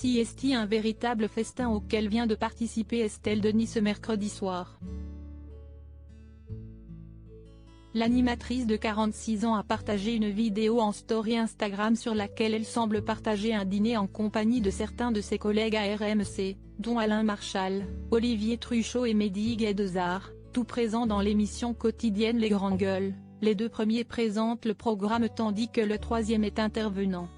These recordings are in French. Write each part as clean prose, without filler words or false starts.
Siesti, un véritable festin auquel vient de participer Estelle Denis ce mercredi soir. L'animatrice de 46 ans a partagé une vidéo en story Instagram sur laquelle elle semble partager un dîner en compagnie de certains de ses collègues à RMC, dont Alain Marchal, Olivier Truchot et Mehdi Guedezar, tout présents dans l'émission quotidienne Les Grandes Gueules. Les deux premiers présentent le programme tandis que le troisième est intervenant.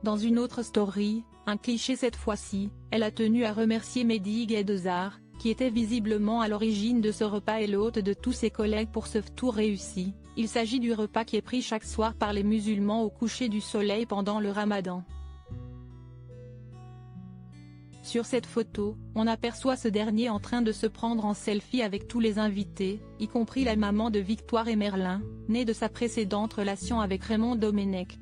Dans une autre story, un cliché cette fois-ci, elle a tenu à remercier Mehdi Guedezar, qui était visiblement à l'origine de ce repas et l'hôte de tous ses collègues pour ce tour réussi. Il s'agit du repas qui est pris chaque soir par les musulmans au coucher du soleil pendant le ramadan. Sur cette photo, on aperçoit ce dernier en train de se prendre en selfie avec tous les invités, y compris la maman de Victoire et Merlin, née de sa précédente relation avec Raymond Domenech.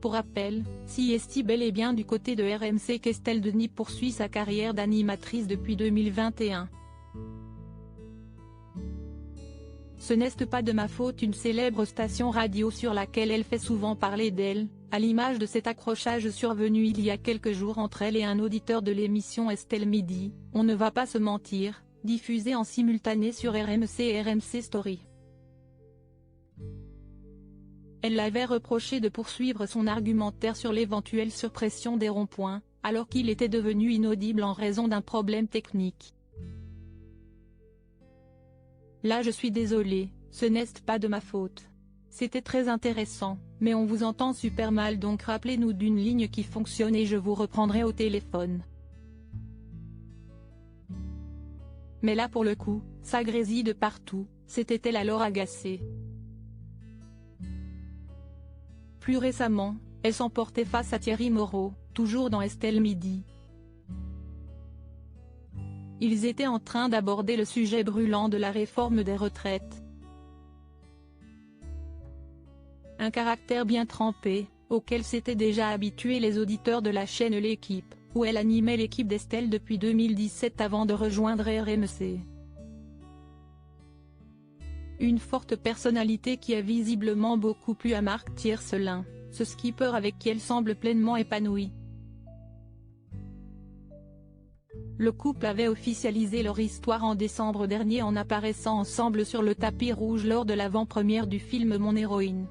Pour rappel, Siesti bel et bien du côté de RMC qu'Estelle Denis poursuit sa carrière d'animatrice depuis 2021. Ce n'est pas de ma faute, une célèbre station radio sur laquelle elle fait souvent parler d'elle, à l'image de cet accrochage survenu il y a quelques jours entre elle et un auditeur de l'émission Estelle Midi, On ne va pas se mentir, diffusée en simultané sur RMC et RMC Story. Elle l'avait reproché de poursuivre son argumentaire sur l'éventuelle surpression des ronds-points, alors qu'il était devenu inaudible en raison d'un problème technique. Là je suis désolée, ce n'est pas de ma faute. C'était très intéressant, mais on vous entend super mal donc rappelez-nous d'une ligne qui fonctionne et je vous reprendrai au téléphone. Mais là pour le coup, ça grésille de partout, s'était-elle alors agacée. Plus récemment, elle s'emportait face à Thierry Moreau, toujours dans Estelle Midi. Ils étaient en train d'aborder le sujet brûlant de la réforme des retraites. Un caractère bien trempé, auquel s'étaient déjà habitués les auditeurs de la chaîne L'Équipe, où elle animait l'équipe d'Estelle depuis 2017 avant de rejoindre RMC. Une forte personnalité qui a visiblement beaucoup plu à Marc Tiercelin, ce skipper avec qui elle semble pleinement épanouie. Le couple avait officialisé leur histoire en décembre dernier en apparaissant ensemble sur le tapis rouge lors de l'avant-première du film Mon héroïne.